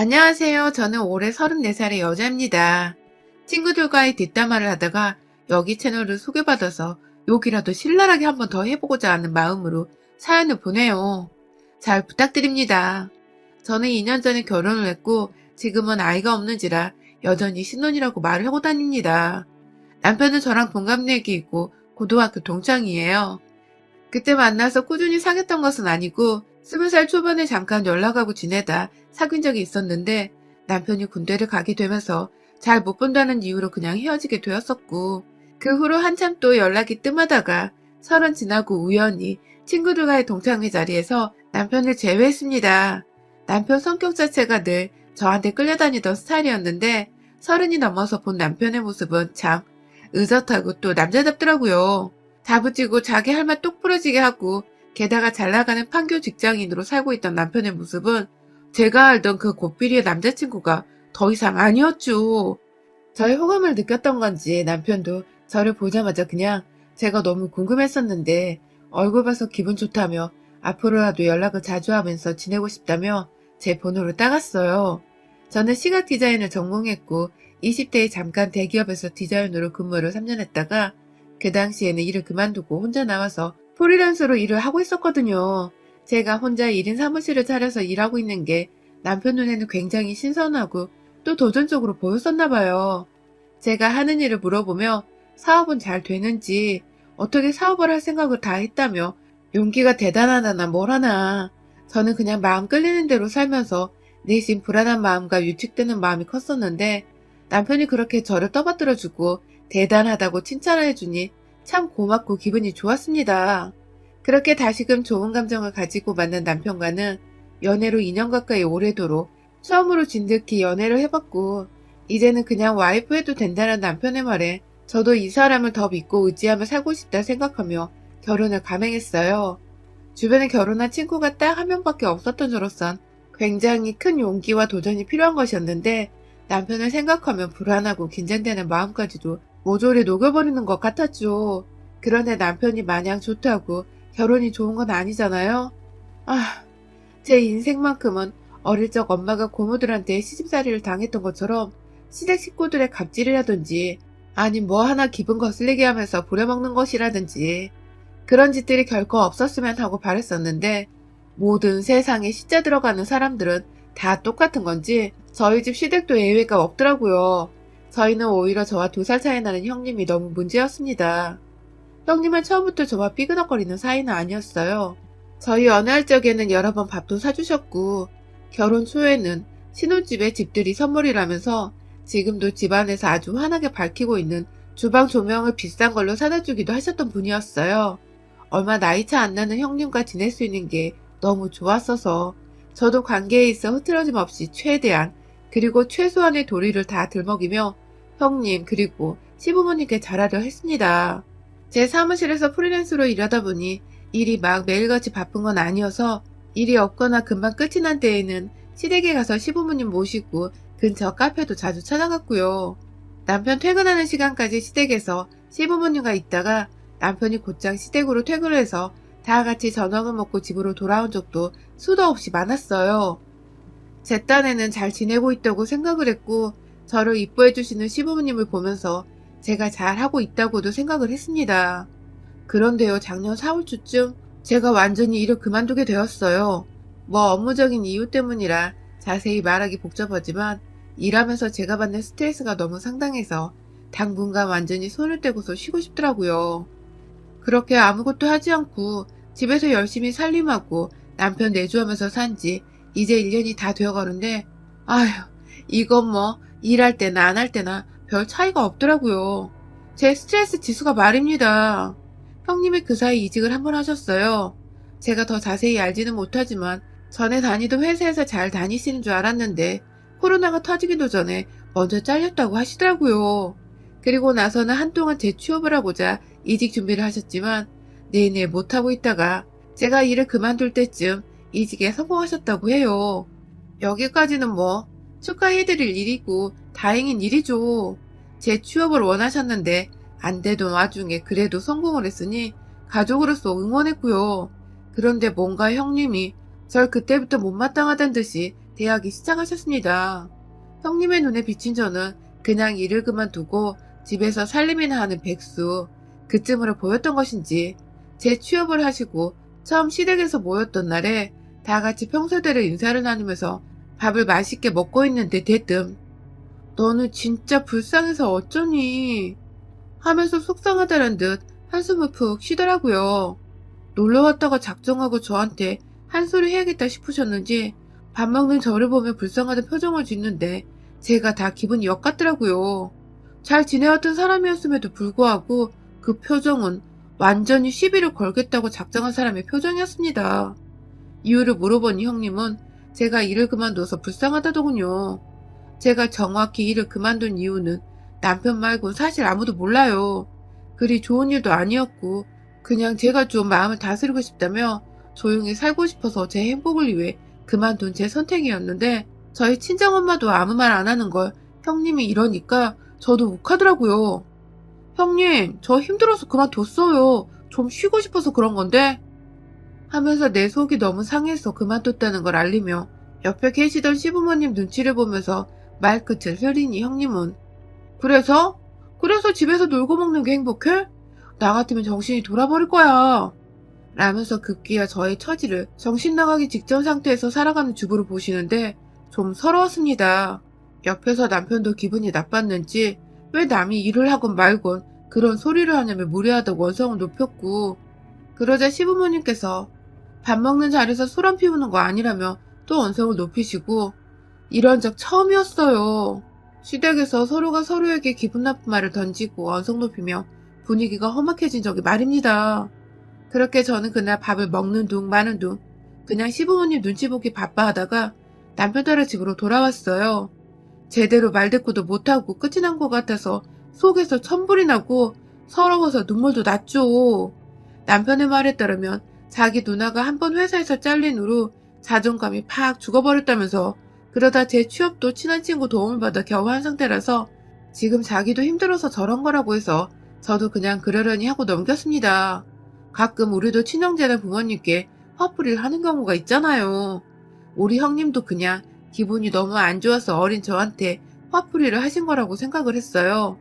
안녕하세요. 저는 올해 34살의 여자입니다. 친구들과의 뒷담화를 하다가 여기 채널을 소개받아서 욕이라도 신랄하게 한번 더 해보고자 하는 마음으로 사연을 보내요. 잘 부탁드립니다. 저는 2년 전에 결혼을 했고 지금은 아이가 없는지라 여전히 신혼이라고 말을 하고 다닙니다. 남편은 저랑 동갑내기 있고 고등학교 동창이에요. 그때 만나서 꾸준히 사귀었던 것은 아니고 20살 초반에 잠깐 연락하고 지내다 사귄 적이 있었는데 남편이 군대를 가게 되면서 잘 못 본다는 이유로 그냥 헤어지게 되었었고 그 후로 한참 또 연락이 뜸하다가 30 지나고 우연히 친구들과의 동창회 자리에서 남편을 제외했습니다. 남편 성격 자체가 늘 저한테 끌려다니던 스타일이었는데 30이 넘어서 본 남편의 모습은 참 의젓하고 또 남자답더라고요. 다부지고 자기 할 말 똑 부러지게 하고 게다가 잘나가는 판교 직장인으로 살고 있던 남편의 모습은 제가 알던 그 고삐리의 남자친구가 더 이상 아니었죠. 저의 호감을 느꼈던 건지 남편도 저를 보자마자 그냥 제가 너무 궁금했었는데 얼굴 봐서 기분 좋다며 앞으로라도 연락을 자주 하면서 지내고 싶다며 제 번호를 따갔어요. 저는 시각 디자인을 전공했고 20대에 잠깐 대기업에서 디자이너로 근무를 3년 했다가 그 당시에는 일을 그만두고 혼자 나와서 프리랜서로 일을 하고 있었거든요. 제가 혼자 1인 사무실을 차려서 일하고 있는 게 남편 눈에는 굉장히 신선하고 또 도전적으로 보였었나 봐요. 제가 하는 일을 물어보며 사업은 잘 되는지 어떻게 사업을 할 생각을 다 했다며 용기가 대단하다나 뭘 하나. 저는 그냥 마음 끌리는 대로 살면서 내심 불안한 마음과 위축되는 마음이 컸었는데 남편이 그렇게 저를 떠받들어주고 대단하다고 칭찬을 해주니 참 고맙고 기분이 좋았습니다. 그렇게 다시금 좋은 감정을 가지고 만난 남편과는 연애로 2년 가까이 오래도록 처음으로 진득히 연애를 해봤고 이제는 그냥 와이프 해도 된다는 남편의 말에 저도 이 사람을 더 믿고 의지하며 살고 싶다 생각하며 결혼을 감행했어요. 주변에 결혼한 친구가 딱 한 명밖에 없었던 저로선 굉장히 큰 용기와 도전이 필요한 것이었는데 남편을 생각하면 불안하고 긴장되는 마음까지도 모조리 녹여버리는 것 같았죠. 그런데 남편이 마냥 좋다고 결혼이 좋은 건 아니잖아요. 아, 제 인생만큼은 어릴 적 엄마가 고모들한테 시집살이를 당했던 것처럼 시댁 식구들의 갑질이라든지 아니 뭐 하나 기분 거슬리게 하면서 부려먹는 것이라든지 그런 짓들이 결코 없었으면 하고 바랬었는데 모든 세상에 시자 들어가는 사람들은 다 똑같은 건지 저희 집 시댁도 예외가 없더라고요. 저희는 오히려 저와 2살 차이 나는 형님이 너무 문제였습니다. 형님은 처음부터 저와 삐그덕거리는 사이는 아니었어요. 저희 연애할 적에는 여러 번 밥도 사주셨고 결혼 초에는 신혼집에 집들이 선물이라면서 지금도 집안에서 아주 환하게 밝히고 있는 주방 조명을 비싼 걸로 사다 주기도 하셨던 분이었어요. 얼마 나이차 안 나는 형님과 지낼 수 있는 게 너무 좋았어서 저도 관계에 있어 흐트러짐 없이 최대한 그리고 최소한의 도리를 다 들먹이며 형님 그리고 시부모님께 잘하려 했습니다. 제 사무실에서 프리랜서로 일하다 보니 일이 막 매일같이 바쁜 건 아니어서 일이 없거나 금방 끝이 난 때에는 시댁에 가서 시부모님 모시고 근처 카페도 자주 찾아갔고요. 남편 퇴근하는 시간까지 시댁에서 시부모님과 있다가 남편이 곧장 시댁으로 퇴근을 해서 다 같이 저녁을 먹고 집으로 돌아온 적도 수도 없이 많았어요. 제 딴에는 잘 지내고 있다고 생각을 했고 저를 이뻐해주시는 시부모님을 보면서 제가 잘하고 있다고도 생각을 했습니다. 그런데요, 작년 4월 초쯤 제가 완전히 일을 그만두게 되었어요. 뭐 업무적인 이유 때문이라 자세히 말하기 복잡하지만 일하면서 제가 받는 스트레스가 너무 상당해서 당분간 완전히 손을 떼고서 쉬고 싶더라고요. 그렇게 아무것도 하지 않고 집에서 열심히 살림하고 남편 내조하면서 산지 이제 1년이 다 되어가는데 아휴 이건 뭐 일할 때나 안 할 때나 별 차이가 없더라고요. 제 스트레스 지수가 말입니다. 형님이 그 사이 이직을 한 번 하셨어요. 제가 더 자세히 알지는 못하지만 전에 다니던 회사에서 잘 다니시는 줄 알았는데 코로나가 터지기도 전에 먼저 잘렸다고 하시더라고요. 그리고 나서는 한동안 재취업을 하고자 이직 준비를 하셨지만 내내 못하고 있다가 제가 일을 그만둘 때쯤 이직에 성공하셨다고 해요. 여기까지는 뭐 축하해드릴 일이고 다행인 일이죠. 재취업을 원하셨는데 안 되던 와중에 그래도 성공을 했으니 가족으로서 응원했고요. 그런데 뭔가 형님이 절 그때부터 못마땅하단 듯이 대하기 시작하셨습니다. 형님의 눈에 비친 저는 그냥 일을 그만두고 집에서 살림이나 하는 백수, 그쯤으로 보였던 것인지 제 취업을 하시고 처음 시댁에서 모였던 날에 다 같이 평소대로 인사를 나누면서 밥을 맛있게 먹고 있는데 대뜸 "너는 진짜 불쌍해서 어쩌니?" 하면서 속상하다는 듯 한숨을 푹 쉬더라고요. 놀러 왔다가 작정하고 저한테 한 소리 해야겠다 싶으셨는지 밥 먹는 저를 보며 불쌍하다 표정을 짓는데 제가 다 기분이 역 같더라고요. 잘 지내왔던 사람이었음에도 불구하고 그 표정은 완전히 시비를 걸겠다고 작정한 사람의 표정이었습니다. 이유를 물어보니 형님은 제가 일을 그만둬서 불쌍하다더군요. 제가 정확히 일을 그만둔 이유는 남편 말고 사실 아무도 몰라요. 그리 좋은 일도 아니었고 그냥 제가 좀 마음을 다스리고 싶다며 조용히 살고 싶어서 제 행복을 위해 그만둔 제 선택이었는데 저희 친정엄마도 아무 말 안 하는 걸 형님이 이러니까 저도 욱하더라고요. "형님, 저 힘들어서 그만뒀어요. 좀 쉬고 싶어서 그런 건데." 하면서 내 속이 너무 상해서 그만뒀다는 걸 알리며 옆에 계시던 시부모님 눈치를 보면서 말끝을 흐리니 형님은 그래서 집에서 놀고 먹는 게 행복해? 나 같으면 정신이 돌아버릴 거야." 라면서 급기야 저의 처지를 정신 나가기 직전 상태에서 살아가는 주부로 보시는데 좀 서러웠습니다. 옆에서 남편도 기분이 나빴는지 왜 남이 일을 하건 말건 그런 소리를 하냐며 무례하다고 원성을 높였고, 그러자 시부모님께서 밥 먹는 자리에서 소란 피우는 거 아니라며 또 언성을 높이시고 이런 적 처음이었어요. 시댁에서 서로가 서로에게 기분 나쁜 말을 던지고 언성 높이며 분위기가 험악해진 적이 말입니다. 그렇게 저는 그날 밥을 먹는 둥 마는 둥 그냥 시부모님 눈치 보기 바빠 하다가 남편 따라 집으로 돌아왔어요. 제대로 말대꾸도 못하고 끝이 난 것 같아서 속에서 천불이 나고 서러워서 눈물도 났죠. 남편의 말에 따르면 자기 누나가 한 번 회사에서 잘린 후로 자존감이 팍 죽어버렸다면서, 그러다 제 취업도 친한 친구 도움을 받아 겨우 한 상태라서 지금 자기도 힘들어서 저런 거라고 해서 저도 그냥 그러려니 하고 넘겼습니다. 가끔 우리도 친형제나 부모님께 화풀이를 하는 경우가 있잖아요. 우리 형님도 그냥 기분이 너무 안 좋아서 어린 저한테 화풀이를 하신 거라고 생각을 했어요.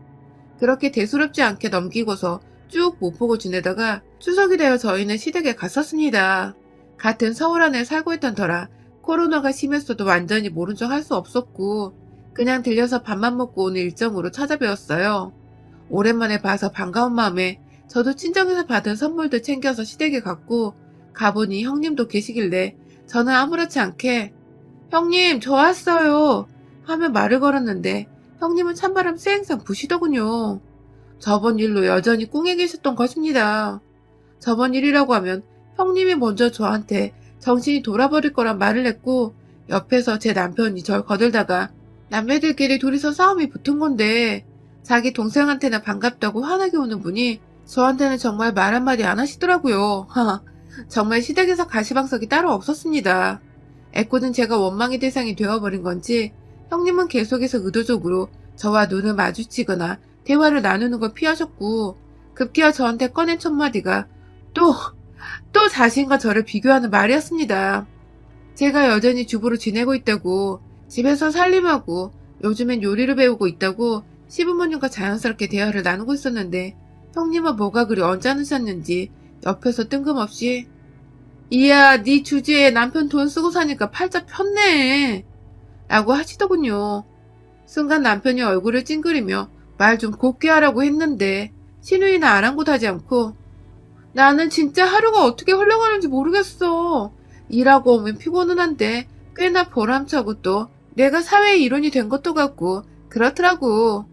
그렇게 대수롭지 않게 넘기고서 쭉 못 보고 지내다가 추석이 되어 저희는 시댁에 갔었습니다. 같은 서울 안에 살고 있던 터라 코로나가 심했어도 완전히 모른 척 할 수 없었고 그냥 들려서 밥만 먹고 오는 일정으로 찾아뵈었어요. 오랜만에 봐서 반가운 마음에 저도 친정에서 받은 선물도 챙겨서 시댁에 갔고, 가보니 형님도 계시길래 저는 아무렇지 않게 "형님, 저 왔어요." 하며 말을 걸었는데 형님은 찬바람 쌩쌩 부시더군요. 저번 일로 여전히 꿍해 계셨던 것입니다. 저번 일이라고 하면 형님이 먼저 저한테 정신이 돌아버릴 거란 말을 했고, 옆에서 제 남편이 절 거들다가 남매들끼리 둘이서 싸움이 붙은 건데 자기 동생한테는 반갑다고 환하게 오는 분이 저한테는 정말 말 한마디 안 하시더라고요. 정말 시댁에서 가시방석이 따로 없었습니다. 애꿎은 제가 원망의 대상이 되어버린 건지 형님은 계속해서 의도적으로 저와 눈을 마주치거나 대화를 나누는 걸 피하셨고, 급기야 저한테 꺼낸 첫 마디가 또 자신과 저를 비교하는 말이었습니다. 제가 여전히 주부로 지내고 있다고, 집에서 살림하고 요즘엔 요리를 배우고 있다고 시부모님과 자연스럽게 대화를 나누고 있었는데 형님은 뭐가 그리 언짢으셨는지 옆에서 뜬금없이 "이야, 네 주제에 남편 돈 쓰고 사니까 팔자 폈네." 라고 하시더군요. 순간 남편이 얼굴을 찡그리며 말 좀 곱게 하라고 했는데 시누이는 아랑곳하지 않고 "나는 진짜 하루가 어떻게 흘러가는지 모르겠어. 일하고 오면 피곤은 한데 꽤나 보람차고 또 내가 사회의 일원이 된 것도 같고 그렇더라고."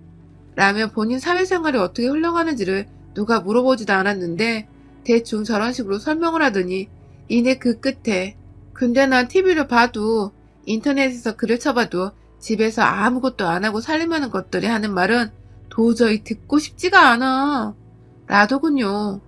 라며 본인 사회생활이 어떻게 흘러가는지를 누가 물어보지도 않았는데 대충 저런 식으로 설명을 하더니 이내 그 끝에 "근데 난 TV를 봐도 인터넷에서 글을 쳐봐도 집에서 아무것도 안 하고 살림하는 것들이 하는 말은 도저히 듣고 싶지가 않아." 라더군요.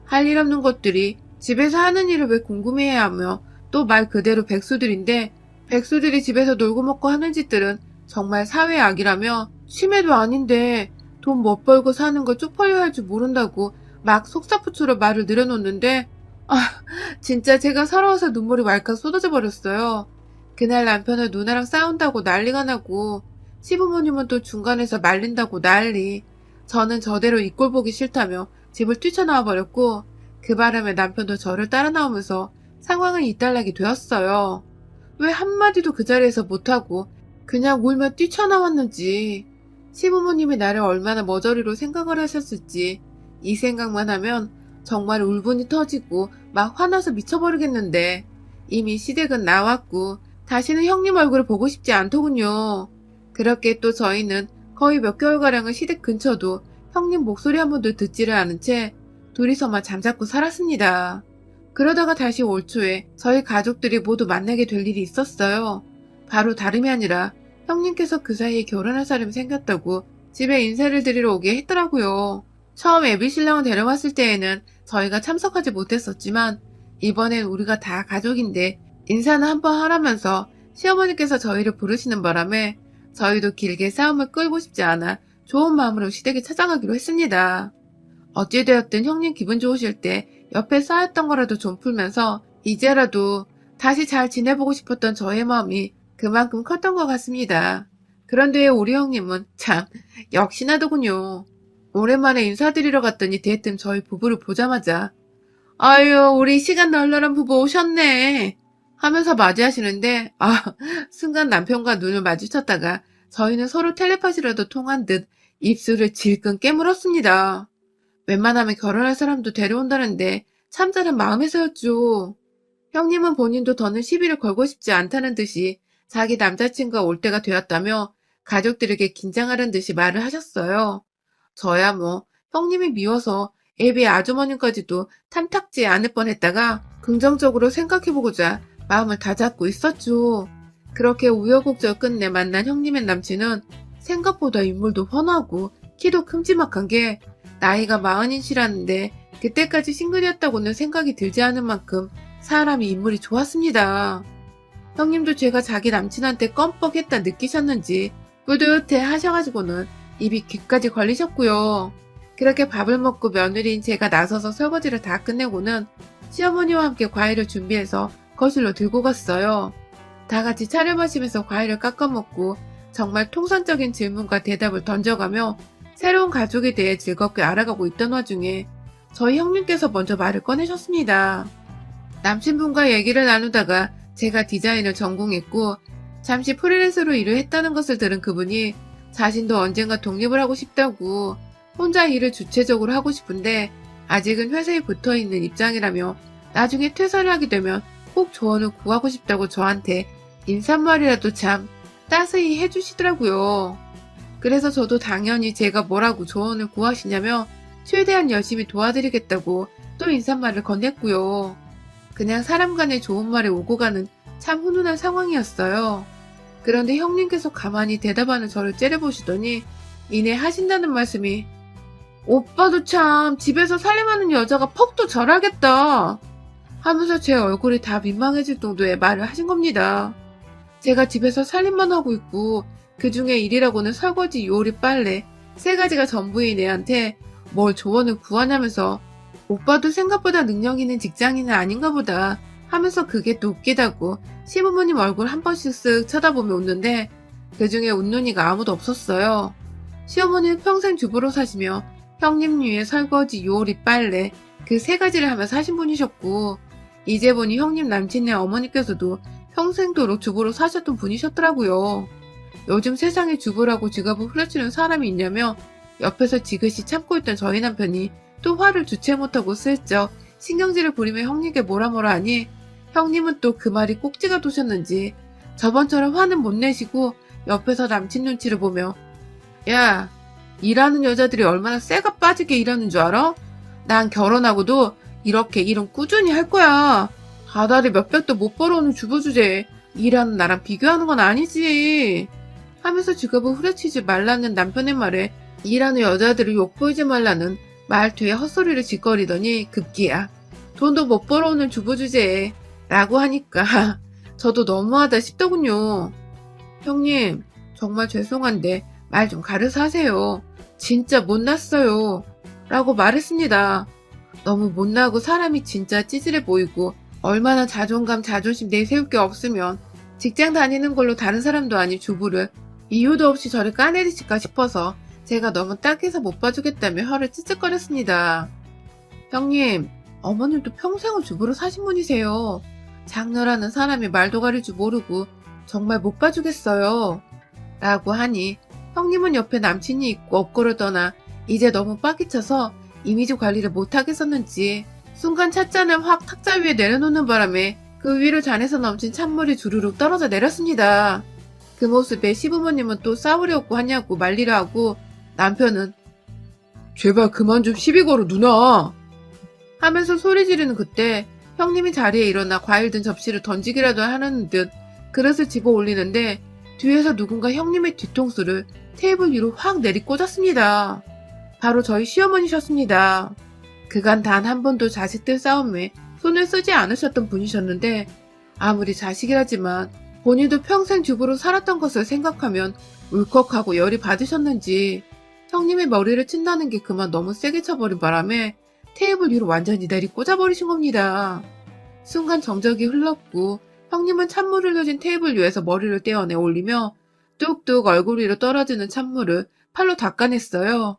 할 일 없는 것들이 집에서 하는 일을 왜 궁금해해야 하며, 또 말 그대로 백수들인데 백수들이 집에서 놀고 먹고 하는 짓들은 정말 사회의 악이라며 심해도 아닌데 돈 못 벌고 사는 걸 쪽팔려 할 줄 모른다고 막 속사포처럼 말을 늘어놓는데 진짜 제가 서러워서 눈물이 왈칵 쏟아져 버렸어요. 그날 남편은 누나랑 싸운다고 난리가 나고 시부모님은 또 중간에서 말린다고 난리. 저는 저대로 이 꼴 보기 싫다며 집을 뛰쳐나와 버렸고 그 바람에 남편도 저를 따라 나오면서 상황은 이탈나게 되었어요. 왜 한마디도 그 자리에서 못하고 그냥 울며 뛰쳐나왔는지, 시부모님이 나를 얼마나 머저리로 생각을 하셨을지 이 생각만 하면 정말 울분이 터지고 막 화나서 미쳐버리겠는데 이미 시댁은 나왔고 다시는 형님 얼굴을 보고 싶지 않더군요. 그렇게 또 저희는 거의 몇 개월가량을 시댁 근처도 형님 목소리 한 번도 듣지를 않은 채 둘이서만 잠자코 살았습니다. 그러다가 다시 올 초에 저희 가족들이 모두 만나게 될 일이 있었어요. 바로 다름이 아니라 형님께서 그 사이에 결혼할 사람이 생겼다고 집에 인사를 드리러 오게 했더라고요. 처음 애비 신랑을 데려왔을 때에는 저희가 참석하지 못했었지만 이번엔 우리가 다 가족인데 인사는 한번 하라면서 시어머니께서 저희를 부르시는 바람에 저희도 길게 싸움을 끌고 싶지 않아 좋은 마음으로 시댁에 찾아가기로 했습니다. 어찌되었든 형님 기분 좋으실 때 옆에 쌓였던 거라도 좀 풀면서 이제라도 다시 잘 지내보고 싶었던 저의 마음이 그만큼 컸던 것 같습니다. 그런데 우리 형님은 참 역시나더군요. 오랜만에 인사드리러 갔더니 대뜸 저희 부부를 보자마자 아유 우리 시간 널널한 부부 오셨네 하면서 맞이하시는데 순간 남편과 눈을 마주쳤다가 저희는 서로 텔레파시라도 통한 듯 입술을 질끈 깨물었습니다. 웬만하면 결혼할 사람도 데려온다는데 참자는 마음에서였죠. 형님은 본인도 더는 시비를 걸고 싶지 않다는 듯이 자기 남자친구가 올 때가 되었다며 가족들에게 긴장하는 듯이 말을 하셨어요. 저야 뭐 형님이 미워서 애비 아주머님까지도 탐탁지 않을 뻔했다가 긍정적으로 생각해보고자 마음을 다잡고 있었죠. 그렇게 우여곡절 끝내 만난 형님의 남친은 생각보다 인물도 훤하고 키도 큼지막한 게 나이가 40이시라는데 그때까지 싱글이었다고는 생각이 들지 않을 만큼 사람이 인물이 좋았습니다. 형님도 제가 자기 남친한테 껌뻑했다 느끼셨는지 뿌듯해 하셔가지고는 입이 귀까지 걸리셨고요. 그렇게 밥을 먹고 며느리인 제가 나서서 설거지를 다 끝내고는 시어머니와 함께 과일을 준비해서 거실로 들고 갔어요. 다 같이 차려 마시면서 과일을 깎아 먹고 정말 통상적인 질문과 대답을 던져가며 새로운 가족에 대해 즐겁게 알아가고 있던 와중에 저희 형님께서 먼저 말을 꺼내셨습니다. 남친분과 얘기를 나누다가 제가 디자인을 전공했고 잠시 프리랜서로 일을 했다는 것을 들은 그분이 자신도 언젠가 독립을 하고 싶다고 혼자 일을 주체적으로 하고 싶은데 아직은 회사에 붙어있는 입장이라며 나중에 퇴사를 하게 되면 꼭 조언을 구하고 싶다고 저한테 인사말이라도 참 따스히 해주시더라고요. 그래서 저도 당연히 제가 뭐라고 조언을 구하시냐며 최대한 열심히 도와드리겠다고 또 인사말을 건넸고요. 그냥 사람 간의 좋은 말에 오고 가는 참 훈훈한 상황이었어요. 그런데 형님께서 가만히 대답하는 저를 째려보시더니 이내 하신다는 말씀이 오빠도 참 집에서 살림하는 여자가 퍽도 잘하겠다 하면서 제 얼굴이 다 민망해질 정도의 말을 하신 겁니다. 제가 집에서 살림만 하고 있고 그중에 일이라고는 설거지, 요리, 빨래 3가지가 전부인 애한테 뭘 조언을 구하냐면서 오빠도 생각보다 능력 있는 직장인은 아닌가 보다 하면서 그게 또 웃기다고 시부모님 얼굴 한 번씩 쓱 쳐다보며 웃는데 그중에 웃는 이가 아무도 없었어요. 시어머니는 평생 주부로 사시며 형님 위에 설거지, 요리, 빨래 그 3가지를 하며 사신 분이셨고 이제 보니 형님 남친의 어머니께서도 평생도록 주부로 사셨던 분이셨더라고요. 요즘 세상에 주부라고 직업을 후려치는 사람이 있냐며 옆에서 지그시 참고 있던 저희 남편이 또 화를 주체 못하고 슬쩍 신경질을 부리며 형님께 뭐라 하니 형님은 또 그 말이 꼭지가 도셨는지 저번처럼 화는 못 내시고 옆에서 남친 눈치를 보며 야, 일하는 여자들이 얼마나 쇠가 빠지게 일하는 줄 알아? 난 결혼하고도 이렇게 일은 꾸준히 할 거야. 다달이 몇 백도 못 벌어오는 주부 주제에 일하는 나랑 비교하는 건 아니지. 하면서 직업을 후려치지 말라는 남편의 말에 일하는 여자들을 욕보이지 말라는 말투에 헛소리를 짓거리더니 급기야 돈도 못 벌어오는 주부 주제에 라고 하니까 저도 너무하다 싶더군요. 형님 정말 죄송한데 말 좀 가려서 하세요. 진짜 못났어요. 라고 말했습니다. 너무 못나고 사람이 진짜 찌질해 보이고 얼마나 자존감 자존심 내세울 게 없으면 직장 다니는 걸로 다른 사람도 아닌 주부를 이유도 없이 저를 까내리실까 싶어서 제가 너무 딱해서 못 봐주겠다며 혀를 찌찌거렸습니다. 형님, 어머님도 평생을 주부로 사신 분이세요. 장녀라는 사람이 말도 가릴 줄 모르고 정말 못 봐주겠어요. 라고 하니 형님은 옆에 남친이 있고 업고를 떠나 이제 너무 빠기쳐서 이미지 관리를 못하겠었는지 순간 찻잔을 확 탁자 위에 내려놓는 바람에 그 위로 잔에서 넘친 찬물이 주르륵 떨어져 내렸습니다. 그 모습에 시부모님은 또 싸우려고 하냐고 말리라 하고 남편은 제발 그만 좀 시비 걸어 누나 하면서 소리 지르는 그때 형님이 자리에 일어나 과일 든 접시를 던지기라도 하는 듯 그릇을 집어 올리는데 뒤에서 누군가 형님의 뒤통수를 테이블 위로 확 내리꽂았습니다. 바로 저희 시어머니셨습니다. 그간 단 한 번도 자식들 싸움에 손을 쓰지 않으셨던 분이셨는데 아무리 자식이라지만 본인도 평생 주부로 살았던 것을 생각하면 울컥하고 열이 받으셨는지 형님의 머리를 친다는 게 그만 너무 세게 쳐버린 바람에 테이블 위로 완전히 내리꽂아버리신 겁니다. 순간 정적이 흘렀고 형님은 찬물을 흘려진 테이블 위에서 머리를 떼어내 올리며 뚝뚝 얼굴 위로 떨어지는 찬물을 팔로 닦아냈어요.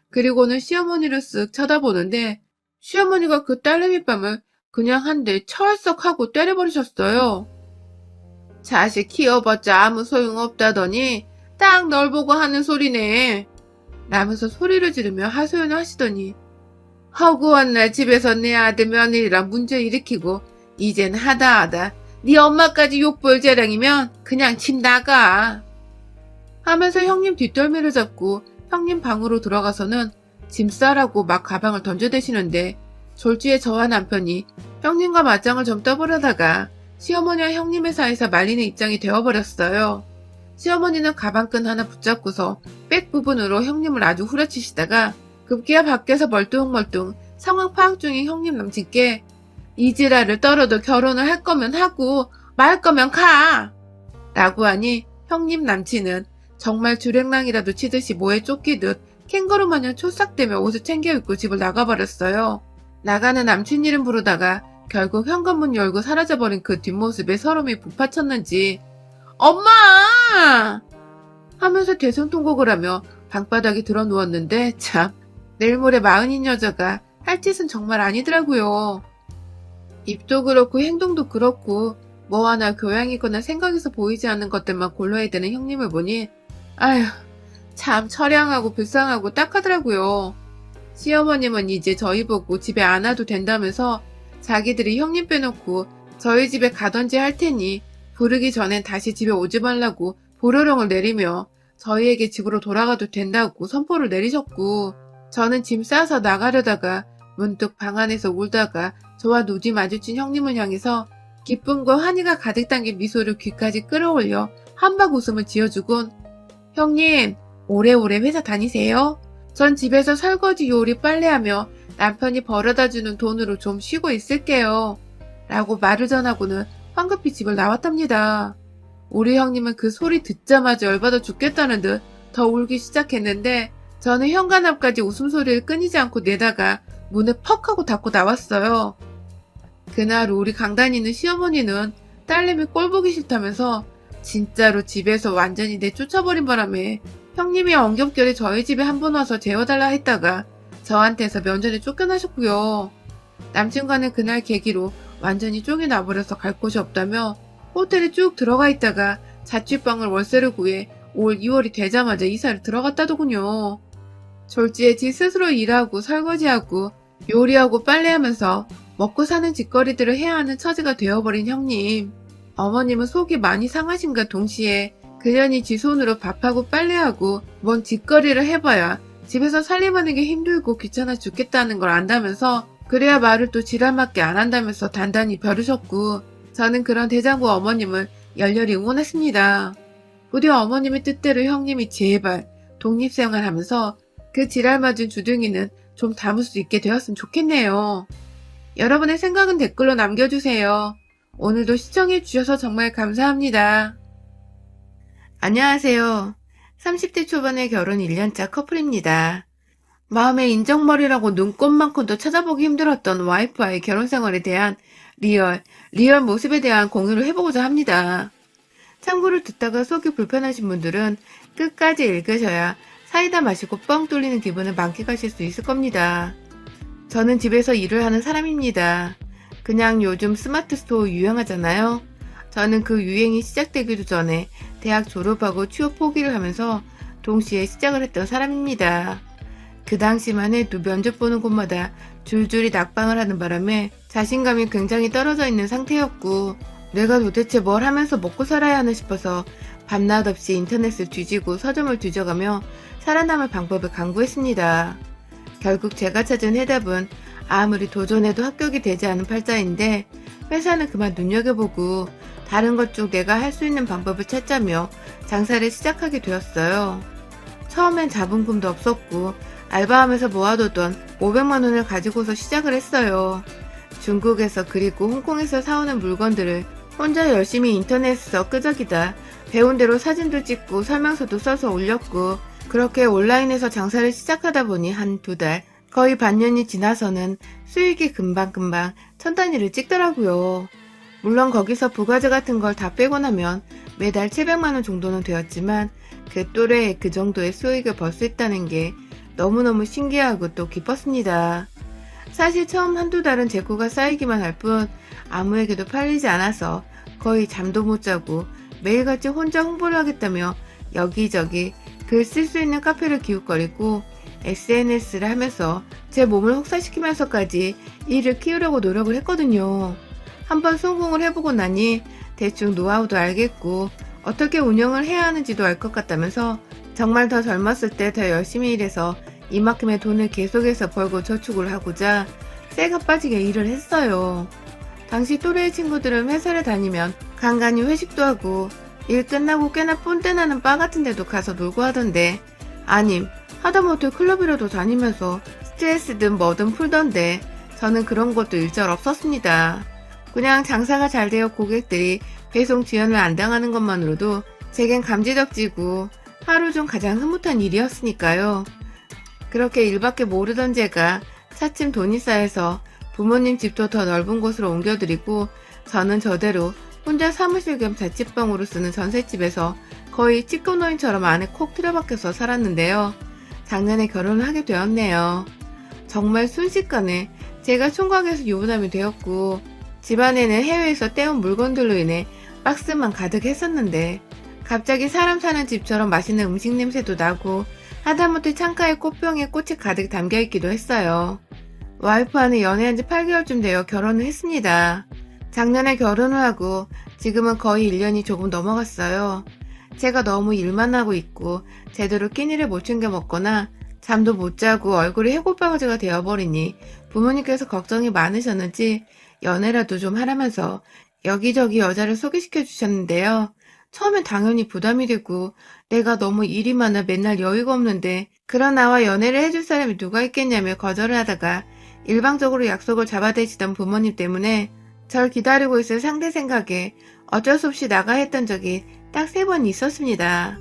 그리고는 시어머니를 쓱 쳐다보는데 시어머니가 그 딸내미 뺨을 그냥 한 대 철썩 하고 때려버리셨어요. 자식 키워봤자 아무 소용없다더니 딱 널 보고 하는 소리네. 라면서 소리를 지르며 하소연을 하시더니 허구한 날 집에서 내 아들 며느리랑 문제 일으키고 이젠 하다 네 엄마까지 욕볼 재량이면 그냥 집 나가. 하면서 형님 뒷덜미를 잡고 형님 방으로 들어가서는 짐 싸라고 막 가방을 던져대시는데 졸지에 저와 남편이 형님과 맞짱을 좀 떠보려다가 시어머니와 형님의 사이에서 말리는 입장이 되어버렸어요. 시어머니는 가방끈 하나 붙잡고서 백 부분으로 형님을 아주 후려치시다가 급기야 밖에서 멀뚱멀뚱 상황 파악 중인 형님 남친께 이 지랄을 떨어도 결혼을 할 거면 하고 말 거면 가! 라고 하니 형님 남친은 정말 주랭랑이라도 치듯이 모에 쫓기듯 캥거루 마냥 초싹대며 옷을 챙겨 입고 집을 나가버렸어요. 나가는 남친 이름 부르다가 결국 현관문 열고 사라져버린 그 뒷모습에 서름이 북받쳤는지 엄마! 하면서 대성통곡을 하며 방바닥에 들어 누웠는데 참 내일 모레 마흔인 여자가 할 짓은 정말 아니더라고요. 입도 그렇고 행동도 그렇고 뭐 하나 교양이거나 생각에서 보이지 않는 것들만 골라야 되는 형님을 보니 아휴 참 처량하고 불쌍하고 딱하더라고요. 시어머님은 이제 저희 보고 집에 안 와도 된다면서 자기들이 형님 빼놓고 저희 집에 가던지 할 테니 부르기 전엔 다시 집에 오지 말라고 보로령을 내리며 저희에게 집으로 돌아가도 된다고 선포를 내리셨고 저는 짐 싸서 나가려다가 문득 방 안에서 울다가 저와 눈이 마주친 형님을 향해서 기쁨과 환희가 가득 담긴 미소를 귀까지 끌어올려 한박 웃음을 지어주곤 형님 오래오래 회사 다니세요? 전 집에서 설거지 요리 빨래하며 남편이 벌어다주는 돈으로 좀 쉬고 있을게요. 라고 말을 전하고는 황급히 집을 나왔답니다. 우리 형님은 그 소리 듣자마자 열받아 죽겠다는 듯 더 울기 시작했는데 저는 현관 앞까지 웃음소리를 끊이지 않고 내다가 문을 퍽 하고 닫고 나왔어요. 그날 우리 강단이는 시어머니는 딸내미 꼴 보기 싫다면서 진짜로 집에서 완전히 내쫓아버린 바람에 형님이 엉겹결에 저희 집에 한 번 와서 재워달라 했다가 저한테서 면전에 쫓겨나셨고요. 남친과는 그날 계기로 완전히 쫓겨나버려서 갈 곳이 없다며 호텔에 쭉 들어가 있다가 자취방을 월세를 구해 올 2월이 되자마자 이사를 들어갔다더군요. 졸지에 지 스스로 일하고 설거지하고 요리하고 빨래하면서 먹고 사는 짓거리들을 해야 하는 처지가 되어버린 형님. 어머님은 속이 많이 상하신가 동시에 그년이 지 손으로 밥하고 빨래하고 뭔 짓거리를 해봐야 집에서 살림하는 게 힘들고 귀찮아 죽겠다는 걸 안다면서 그래야 말을 또 지랄맞게 안 한다면서 단단히 벼르셨고 저는 그런 대장부 어머님을 열렬히 응원했습니다. 부디 어머님의 뜻대로 형님이 제발 독립생활하면서 그 지랄맞은 주둥이는 좀 담을 수 있게 되었으면 좋겠네요. 여러분의 생각은 댓글로 남겨주세요. 오늘도 시청해주셔서 정말 감사합니다. 안녕하세요. 30대 초반의 결혼 1년차 커플입니다. 마음의 인정머리라고 눈꼽만큼도 찾아보기 힘들었던 와이프와의 결혼 생활에 대한 리얼 모습에 대한 공유를 해보고자 합니다. 참고로 듣다가 속이 불편하신 분들은 끝까지 읽으셔야 사이다 마시고 뻥 뚫리는 기분을 만끽하실 수 있을 겁니다. 저는 집에서 일을 하는 사람입니다. 그냥 요즘 스마트 스토어 유행하잖아요. 저는 그 유행이 시작되기도 전에 대학 졸업하고 취업 포기를 하면서 동시에 시작을 했던 사람입니다. 그 당시만 해도 면접 보는 곳마다 줄줄이 낙방을 하는 바람에 자신감이 굉장히 떨어져 있는 상태였고, 내가 도대체 뭘 하면서 먹고 살아야 하나 싶어서 밤낮 없이 인터넷을 뒤지고 서점을 뒤져가며 살아남을 방법을 강구했습니다. 결국 제가 찾은 해답은 아무리 도전해도 합격이 되지 않은 팔자인데, 회사는 그만 눈여겨보고 다른 것 중 내가 할 수 있는 방법을 찾자며 장사를 시작하게 되었어요. 처음엔 자본금도 없었고 알바하면서 모아두던 500만 원을 가지고서 시작을 했어요. 중국에서 그리고 홍콩에서 사오는 물건들을 혼자 열심히 인터넷에서 끄적이다 배운 대로 사진도 찍고 설명서도 써서 올렸고, 그렇게 온라인에서 장사를 시작하다 보니 한 2달, 거의 반년이 지나서는 수익이 금방금방 천 단위를 찍더라고요. 물론 거기서 부가세 같은 걸 다 빼고 나면 매달 700만 원 정도는 되었지만, 그 또래에 그 정도의 수익을 벌 수 있다는 게 너무너무 신기하고 또 기뻤습니다. 사실 처음 한두 달은 재고가 쌓이기만 할 뿐 아무에게도 팔리지 않아서 거의 잠도 못 자고 매일같이 혼자 홍보를 하겠다며 여기저기 글 쓸 수 있는 카페를 기웃거리고 SNS를 하면서 제 몸을 혹사시키면서까지 일을 키우려고 노력을 했거든요. 한번 성공을 해보고 나니 대충 노하우도 알겠고 어떻게 운영을 해야 하는지도 알 것 같다면서 정말 더 젊었을 때 더 열심히 일해서 이만큼의 돈을 계속해서 벌고 저축을 하고자 쇠가 빠지게 일을 했어요. 당시 또래의 친구들은 회사를 다니면 간간히 회식도 하고 일 끝나고 꽤나 뽐때 나는 바 같은 데도 가서 놀고 하던데, 아님 하다못해 클럽이라도 다니면서 스트레스든 뭐든 풀던데, 저는 그런 것도 일절 없었습니다. 그냥 장사가 잘 되어 고객들이 배송 지연을 안 당하는 것만으로도 제겐 감지덕지고 하루 중 가장 흐뭇한 일이었으니까요. 그렇게 일밖에 모르던 제가 차츰 돈이 쌓여서 부모님 집도 더 넓은 곳으로 옮겨드리고, 저는 저대로 혼자 사무실 겸 자취방으로 쓰는 전셋집에서 거의 찌꺼노인처럼 안에 콕 틀어박혀서 살았는데요. 작년에 결혼을 하게 되었네요. 정말 순식간에 제가 총각에서 유부남이 되었고, 집안에는 해외에서 떼온 물건들로 인해 박스만 가득했었는데, 갑자기 사람 사는 집처럼 맛있는 음식 냄새도 나고 하다못해 창가에 꽃병에 꽃이 가득 담겨있기도 했어요. 와이프와는 연애한 지 8개월쯤 되어 결혼을 했습니다. 작년에 결혼을 하고 지금은 거의 1년이 조금 넘어갔어요. 제가 너무 일만 하고 있고 제대로 끼니를 못 챙겨 먹거나 잠도 못 자고 얼굴이 해골바가지가 되어버리니 부모님께서 걱정이 많으셨는지 연애라도 좀 하라면서 여기저기 여자를 소개시켜 주셨는데요. 처음엔 당연히 부담이 되고 내가 너무 일이 많아 맨날 여유가 없는데 그런 나와 연애를 해줄 사람이 누가 있겠냐며 거절을 하다가 일방적으로 약속을 잡아대시던 부모님 때문에 절 기다리고 있을 상대 생각에 어쩔 수 없이 나가 했던 적이 딱 3번 있었습니다.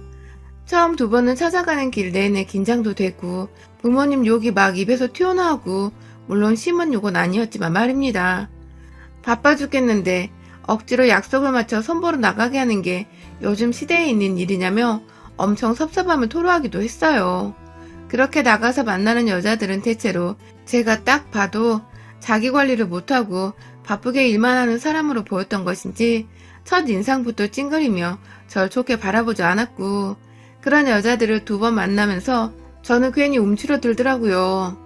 처음 2번은 찾아가는 길 내내 긴장도 되고 부모님 욕이 막 입에서 튀어나오고, 물론 심한 욕은 아니었지만 말입니다. 바빠 죽겠는데 억지로 약속을 맞춰 선보러 나가게 하는 게 요즘 시대에 있는 일이냐며 엄청 섭섭함을 토로하기도 했어요. 그렇게 나가서 만나는 여자들은 대체로 제가 딱 봐도 자기 관리를 못하고 바쁘게 일만 하는 사람으로 보였던 것인지 첫 인상부터 찡그리며 절 좋게 바라보지 않았고, 그런 여자들을 2번 만나면서 저는 괜히 움츠러들더라고요.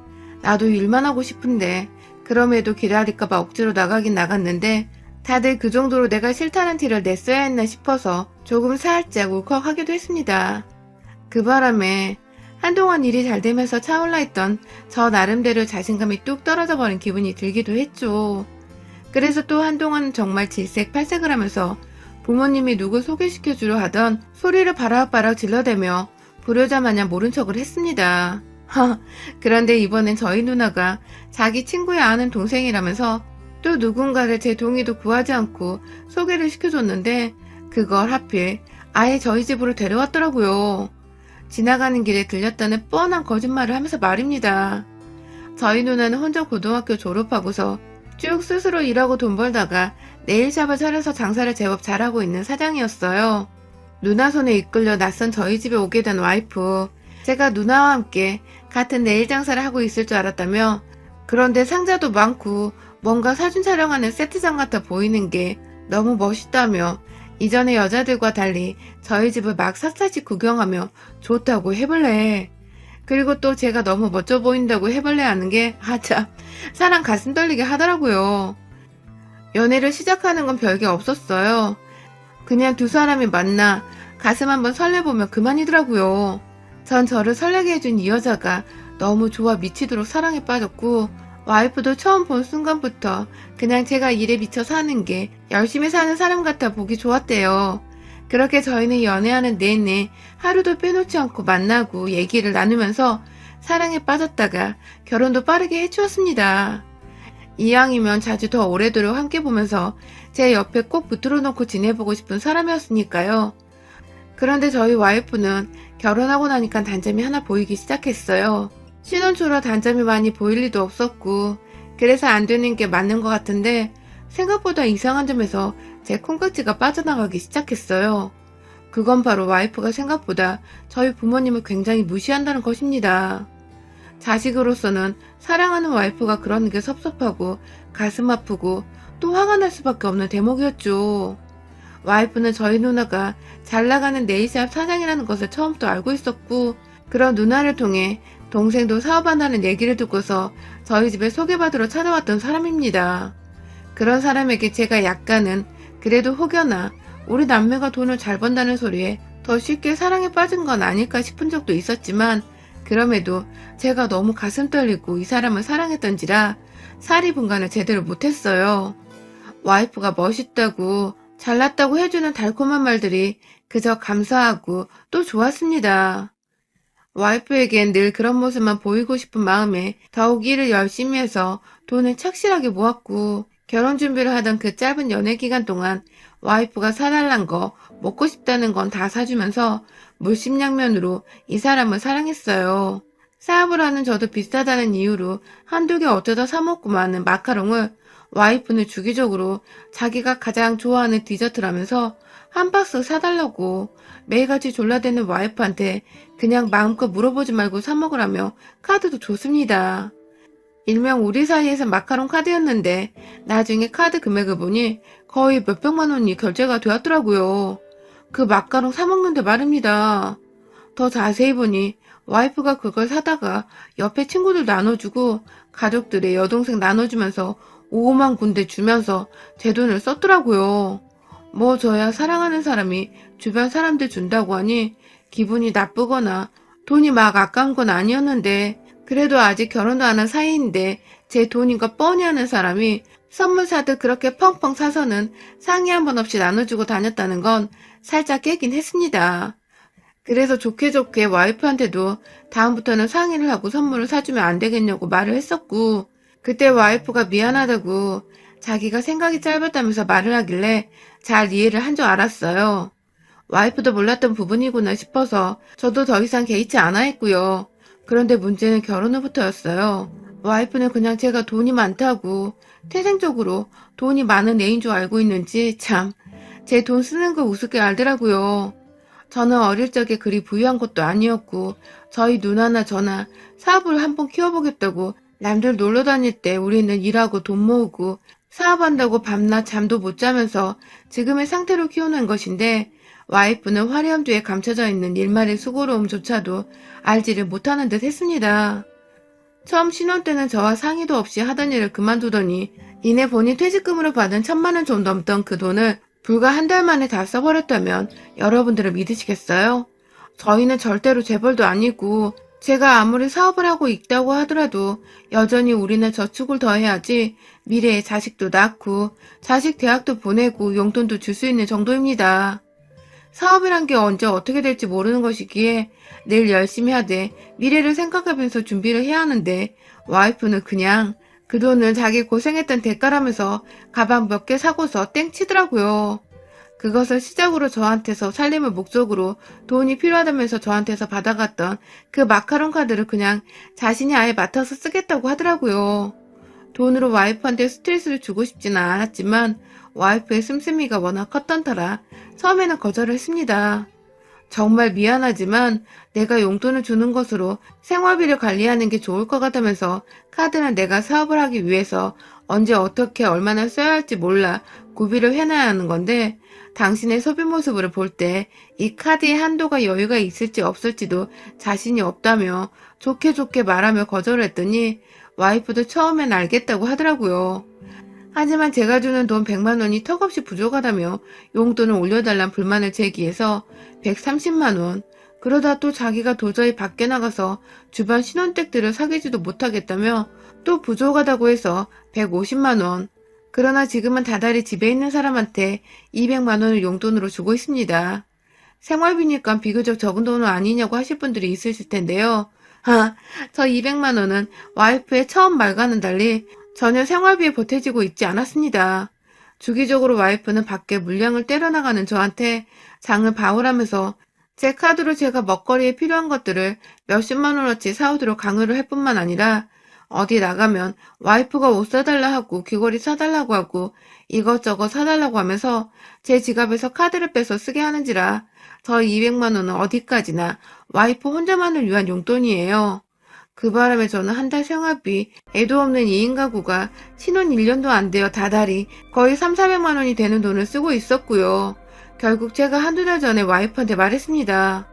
나도 일만 하고 싶은데 그럼에도 기다릴까봐 억지로 나가긴 나갔는데 다들 그 정도로 내가 싫다는 티를 냈어야 했나 싶어서 조금 살짝 울컥하기도 했습니다. 그 바람에 한동안 일이 잘 되면서 차올라 있던 저 나름대로 자신감이 뚝 떨어져 버린 기분이 들기도 했죠. 그래서 또 한동안 정말 질색팔색을 하면서 부모님이 누구 소개시켜주려 하던 소리를 바락바락 질러대며 불효자 마냥 모른 척을 했습니다. 그런데 이번엔 저희 누나가 자기 친구의 아는 동생이라면서 또 누군가를 제 동의도 구하지 않고 소개를 시켜줬는데 그걸 하필 아예 저희 집으로 데려왔더라고요. 지나가는 길에 들렸다는 뻔한 거짓말을 하면서 말입니다. 저희 누나는 혼자 고등학교 졸업하고서 쭉 스스로 일하고 돈 벌다가 네일샵을 차려서 장사를 제법 잘하고 있는 사장이었어요. 누나 손에 이끌려 낯선 저희 집에 오게 된 와이프. 제가 누나와 함께 같은 네일 장사를 하고 있을 줄 알았다며, 그런데 상자도 많고 뭔가 사진 촬영하는 세트장 같아 보이는 게 너무 멋있다며, 이전의 여자들과 달리 저희 집을 막 샅샅이 구경하며 좋다고 해볼래. 그리고 또 제가 너무 멋져 보인다고 해볼래 하는 게 참 사람 가슴 떨리게 하더라고요. 연애를 시작하는 건 별게 없었어요. 그냥 두 사람이 만나 가슴 한번 설레보면 그만이더라고요. 전 저를 설레게 해준 이 여자가 너무 좋아 미치도록 사랑에 빠졌고, 와이프도 처음 본 순간부터 그냥 제가 일에 미쳐 사는 게 열심히 사는 사람 같아 보기 좋았대요. 그렇게 저희는 연애하는 내내 하루도 빼놓지 않고 만나고 얘기를 나누면서 사랑에 빠졌다가 결혼도 빠르게 해주었습니다. 이왕이면 자주 더 오래도록 함께 보면서 제 옆에 꼭 붙들어 놓고 지내보고 싶은 사람이었으니까요. 그런데 저희 와이프는 결혼하고 나니까 단점이 하나 보이기 시작했어요. 신혼 초라 단점이 많이 보일 리도 없었고, 그래서 안 되는 게 맞는 것 같은데 생각보다 이상한 점에서 제 콩깍지가 빠져나가기 시작했어요. 그건 바로 와이프가 생각보다 저희 부모님을 굉장히 무시한다는 것입니다. 자식으로서는 사랑하는 와이프가 그러는 게 섭섭하고 가슴 아프고 또 화가 날 수밖에 없는 대목이었죠. 와이프는 저희 누나가 잘 나가는 네일샵 사장이라는 것을 처음부터 알고 있었고, 그런 누나를 통해 동생도 사업한다는 얘기를 듣고서 저희 집에 소개받으러 찾아왔던 사람입니다. 그런 사람에게 제가 약간은 그래도 혹여나 우리 남매가 돈을 잘 번다는 소리에 더 쉽게 사랑에 빠진 건 아닐까 싶은 적도 있었지만, 그럼에도 제가 너무 가슴 떨리고 이 사람을 사랑했던지라 사리 분간을 제대로 못했어요. 와이프가 멋있다고 잘났다고 해주는 달콤한 말들이 그저 감사하고 또 좋았습니다. 와이프에겐 늘 그런 모습만 보이고 싶은 마음에 더욱 일을 열심히 해서 돈을 착실하게 모았고, 결혼 준비를 하던 그 짧은 연애 기간 동안 와이프가 사달란 거, 먹고 싶다는 건 다 사주면서 물심양면으로 이 사람을 사랑했어요. 사업을 하는 저도 비싸다는 이유로 한두 개 어쩌다 사먹고 마는 마카롱을 와이프는 주기적으로 자기가 가장 좋아하는 디저트라면서 한 박스 사달라고 매일같이 졸라대는 와이프한테 그냥 마음껏 물어보지 말고 사먹으라며 카드도 줬습니다. 일명 우리 사이에서 마카롱 카드였는데 나중에 카드 금액을 보니 거의 몇백만 원이 결제가 되었더라고요. 그 마카롱 사먹는데 말입니다. 더 자세히 보니 와이프가 그걸 사다가 옆에 친구들 나눠주고 가족들의 여동생 나눠주면서 5만 군데 주면서 제 돈을 썼더라고요. 뭐 저야 사랑하는 사람이 주변 사람들 준다고 하니 기분이 나쁘거나 돈이 막 아까운 건 아니었는데, 그래도 아직 결혼도 안 한 사이인데 제 돈인 거 뻔히 아는 사람이 선물 사듯 그렇게 펑펑 사서는 상의 한 번 없이 나눠주고 다녔다는 건 살짝 깨긴 했습니다. 그래서 좋게 좋게 와이프한테도 다음부터는 상의를 하고 선물을 사주면 안 되겠냐고 말을 했었고, 그때 와이프가 미안하다고 자기가 생각이 짧았다면서 말을 하길래 잘 이해를 한 줄 알았어요. 와이프도 몰랐던 부분이구나 싶어서 저도 더 이상 개의치 않아 했고요. 그런데 문제는 결혼 후부터였어요. 와이프는 그냥 제가 돈이 많다고 태생적으로 돈이 많은 애인 줄 알고 있는지 참 제 돈 쓰는 거 우습게 알더라고요. 저는 어릴 적에 그리 부유한 것도 아니었고, 저희 누나나 저나 사업을 한번 키워보겠다고 남들 놀러 다닐 때 우리는 일하고 돈 모으고 사업한다고 밤낮 잠도 못 자면서 지금의 상태로 키워낸 것인데, 와이프는 화려함 뒤에 감춰져 있는 일말의 수고로움조차도 알지를 못하는 듯 했습니다. 처음 신혼 때는 저와 상의도 없이 하던 일을 그만두더니 이내 본인 퇴직금으로 받은 1,000만 원 좀 넘던 그 돈을 불과 한 달 만에 다 써버렸다면 여러분들은 믿으시겠어요? 저희는 절대로 재벌도 아니고, 제가 아무리 사업을 하고 있다고 하더라도 여전히 우리는 저축을 더 해야지 미래에 자식도 낳고 자식 대학도 보내고 용돈도 줄 수 있는 정도입니다. 사업이란 게 언제 어떻게 될지 모르는 것이기에 늘 열심히 하되 미래를 생각하면서 준비를 해야 하는데, 와이프는 그냥 그 돈을 자기 고생했던 대가라면서 가방 몇 개 사고서 땡 치더라고요. 그것을 시작으로 저한테서 살림을 목적으로 돈이 필요하다면서 저한테서 받아갔던 그 마카롱 카드를 그냥 자신이 아예 맡아서 쓰겠다고 하더라고요. 돈으로 와이프한테 스트레스를 주고 싶지는 않았지만 와이프의 씀씀이가 워낙 컸던 터라 처음에는 거절을 했습니다. 정말 미안하지만 내가 용돈을 주는 것으로 생활비를 관리하는 게 좋을 것 같다면서 카드는 내가 사업을 하기 위해서 언제 어떻게 얼마나 써야 할지 몰라 구비를 해놔야 하는 건데 당신의 소비 모습을 볼 때 이 카드의 한도가 여유가 있을지 없을지도 자신이 없다며 좋게 좋게 말하며 거절했더니 와이프도 처음엔 알겠다고 하더라고요. 하지만 제가 주는 돈 100만 원이 턱없이 부족하다며 용돈을 올려달란 불만을 제기해서 130만 원. 그러다 또 자기가 도저히 밖에 나가서 주변 신혼댁들을 사귀지도 못하겠다며 또 부족하다고 해서 150만 원. 그러나 지금은 다달이 집에 있는 사람한테 200만 원을 용돈으로 주고 있습니다. 생활비니까 비교적 적은 돈은 아니냐고 하실 분들이 있으실 텐데요. 저 200만 원은 와이프의 처음 말과는 달리 전혀 생활비에 보태지고 있지 않았습니다. 주기적으로 와이프는 밖에 물량을 때려나가는 저한테 장을 봐오라면서 제 카드로 제가 먹거리에 필요한 것들을 몇십만 원어치 사오도록 강요를 할 뿐만 아니라 어디 나가면 와이프가 옷 사달라 하고 귀걸이 사달라고 하고 이것저것 사달라고 하면서 제 지갑에서 카드를 빼서 쓰게 하는지라 저 200만 원은 어디까지나 와이프 혼자만을 위한 용돈이에요. 그 바람에 저는 한 달 생활비, 애도 없는 2인 가구가 신혼 1년도 안 되어 다달이 거의 3,400만 원이 되는 돈을 쓰고 있었고요. 결국 제가 한두 달 전에 와이프한테 말했습니다.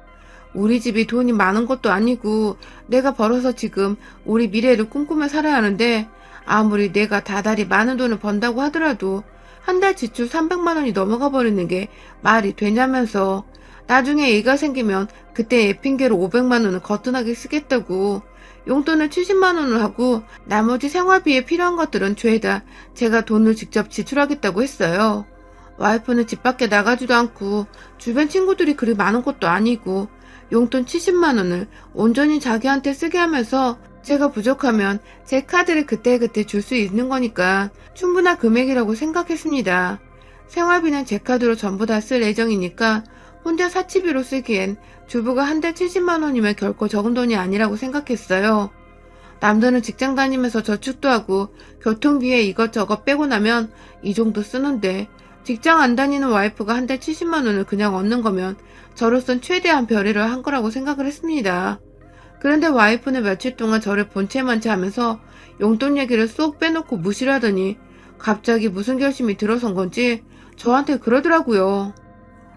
우리 집이 돈이 많은 것도 아니고 내가 벌어서 지금 우리 미래를 꿈꾸며 살아야 하는데 아무리 내가 다달이 많은 돈을 번다고 하더라도 한 달 지출 300만 원이 넘어가 버리는 게 말이 되냐면서 나중에 애가 생기면 그때 애 핑계로 500만 원을 거뜬하게 쓰겠다고 용돈을 70만 원을 하고 나머지 생활비에 필요한 것들은 죄다 제가 돈을 직접 지출하겠다고 했어요. 와이프는 집 밖에 나가지도 않고 주변 친구들이 그리 많은 것도 아니고 용돈 70만 원을 온전히 자기한테 쓰게 하면서 제가 부족하면 제 카드를 그때그때 줄 수 있는 거니까 충분한 금액이라고 생각했습니다. 생활비는 제 카드로 전부 다 쓸 예정이니까 혼자 사치비로 쓰기엔 주부가 한 달 70만 원이면 결코 적은 돈이 아니라고 생각했어요. 남들은 직장 다니면서 저축도 하고 교통비에 이것저것 빼고 나면 이 정도 쓰는데 직장 안 다니는 와이프가 한 달 70만 원을 그냥 얻는 거면 저로선 최대한 별의를 한 거라고 생각을 했습니다. 그런데 와이프는 며칠 동안 저를 본체만체 하면서 용돈 얘기를 쏙 빼놓고 무시를 하더니 갑자기 무슨 결심이 들어선 건지 저한테 그러더라고요.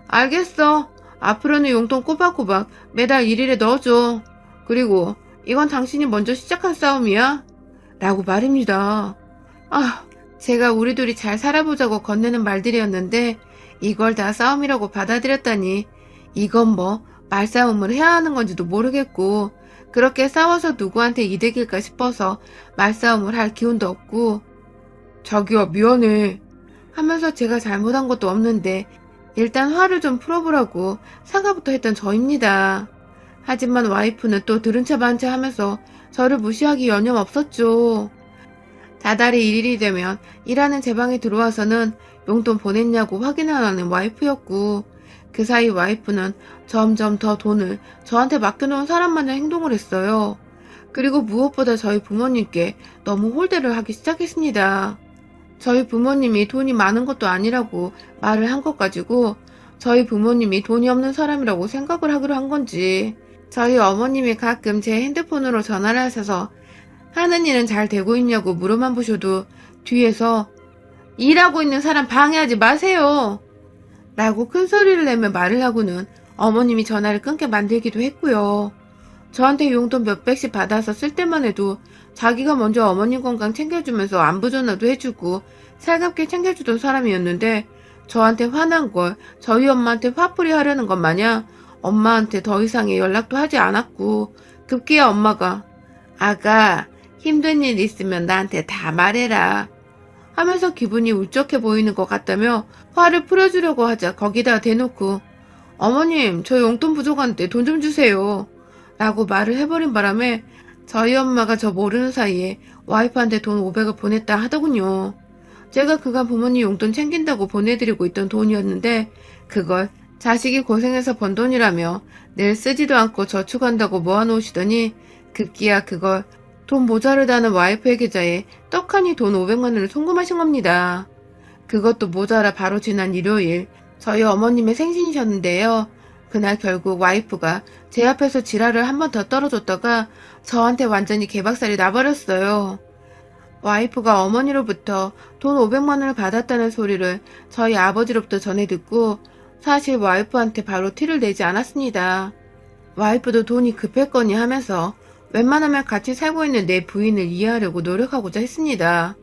알겠어. 앞으로는 용돈 꼬박꼬박 매달 1일에 넣어줘. 그리고 이건 당신이 먼저 시작한 싸움이야. 라고 말입니다. 제가 우리 둘이 잘 살아보자고 건네는 말들이었는데 이걸 다 싸움이라고 받아들였다니 이건 뭐 말싸움을 해야 하는 건지도 모르겠고 그렇게 싸워서 누구한테 이득일까 싶어서 말싸움을 할 기운도 없고 자기야 미안해 하면서 제가 잘못한 것도 없는데 일단 화를 좀 풀어보라고 사과부터 했던 저입니다. 하지만 와이프는 또 들은 체 반 체 하면서 저를 무시하기 여념없었죠. 다달이 1일이 되면 일하는 제 방에 들어와서는 용돈 보냈냐고 확인하는 와이프였고 그 사이 와이프는 점점 더 돈을 저한테 맡겨놓은 사람 마냥 행동을 했어요. 그리고 무엇보다 저희 부모님께 너무 홀대를 하기 시작했습니다. 저희 부모님이 돈이 많은 것도 아니라고 말을 한 것 가지고 저희 부모님이 돈이 없는 사람이라고 생각을 하기로 한 건지 저희 어머님이 가끔 제 핸드폰으로 전화를 하셔서 하는 일은 잘 되고 있냐고 물어만 보셔도 뒤에서 일하고 있는 사람 방해하지 마세요 라고 큰 소리를 내며 말을 하고는 어머님이 전화를 끊게 만들기도 했고요. 저한테 용돈 몇백씩 받아서 쓸 때만 해도 자기가 먼저 어머님 건강 챙겨주면서 안부 전화도 해주고 살갑게 챙겨주던 사람이었는데 저한테 화난 걸 저희 엄마한테 화풀이 하려는 것 마냥 엄마한테 더 이상의 연락도 하지 않았고 급기야 엄마가 아가 힘든 일 있으면 나한테 다 말해라 하면서 기분이 울적해 보이는 것 같다며 화를 풀어주려고 하자 거기다 대놓고 어머님 저 용돈 부족한데 돈 좀 주세요 라고 말을 해버린 바람에 저희 엄마가 저 모르는 사이에 와이프한테 돈 500을 보냈다 하더군요. 제가 그간 부모님 용돈 챙긴다고 보내드리고 있던 돈이었는데 그걸 자식이 고생해서 번 돈이라며 늘 쓰지도 않고 저축한다고 모아놓으시더니 급기야 그걸 돈 모자르다는 와이프의 계좌에 떡하니 돈 500만 원을 송금하신 겁니다. 그것도 모자라 바로 지난 일요일 저희 어머님의 생신이셨는데요. 그날 결국 와이프가 제 앞에서 지랄을 한 번 더 떨어졌다가 저한테 완전히 개박살이 나버렸어요. 와이프가 어머니로부터 돈 500만 원을 받았다는 소리를 저희 아버지로부터 전해 듣고 사실 와이프한테 바로 티를 내지 않았습니다. 와이프도 돈이 급했거니 하면서 웬만하면 같이 살고 있는 내 부인을 이해하려고 노력하고자 했습니다.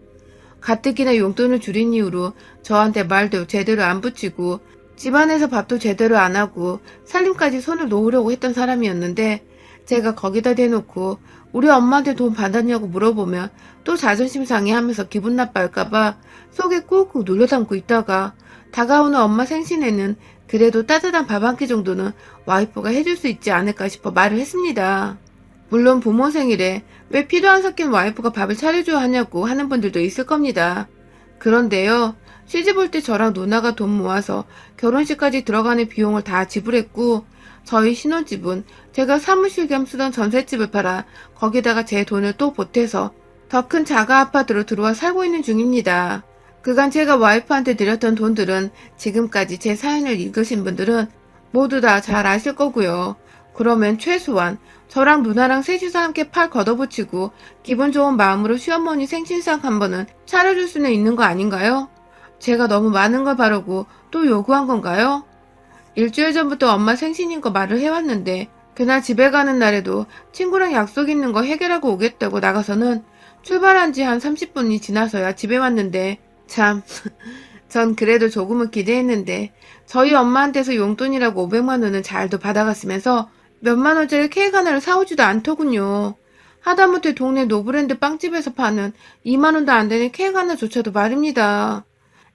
가뜩이나 용돈을 줄인 이후로 저한테 말도 제대로 안 붙이고 집안에서 밥도 제대로 안 하고 살림까지 손을 놓으려고 했던 사람이었는데 제가 거기다 대놓고 우리 엄마한테 돈 받았냐고 물어보면 또 자존심 상해하면서 기분 나빠할까봐 속에 꾹꾹 눌러 담고 있다가 다가오는 엄마 생신에는 그래도 따뜻한 밥 한 끼 정도는 와이프가 해줄 수 있지 않을까 싶어 말을 했습니다. 물론 부모 생일에 왜 피도 안 섞인 와이프가 밥을 차려줘야 하냐고 하는 분들도 있을 겁니다. 그런데요, 시집 올 때 저랑 누나가 돈 모아서 결혼식까지 들어가는 비용을 다 지불했고 저희 신혼집은 제가 사무실 겸 쓰던 전셋집을 팔아 거기다가 제 돈을 또 보태서 더 큰 자가 아파트로 들어와 살고 있는 중입니다. 그간 제가 와이프한테 드렸던 돈들은 지금까지 제 사연을 읽으신 분들은 모두 다 잘 아실 거고요. 그러면 최소한 저랑 누나랑 셋이서 함께 팔 걷어붙이고 기분 좋은 마음으로 시어머니 생신상 한 번은 차려줄 수는 있는 거 아닌가요? 제가 너무 많은 걸 바라고 또 요구한 건가요? 일주일 전부터 엄마 생신인 거 말을 해왔는데 그날 집에 가는 날에도 친구랑 약속 있는 거 해결하고 오겠다고 나가서는 출발한 지 한 30분이 지나서야 집에 왔는데 참, 전 그래도 조금은 기대했는데 저희 엄마한테서 용돈이라고 500만 원은 잘도 받아갔으면서 몇만 원짜리 케이크 하나를 사오지도 않더군요. 하다못해 동네 노브랜드 빵집에서 파는 2만 원도 안 되는 케이크 하나조차도 말입니다.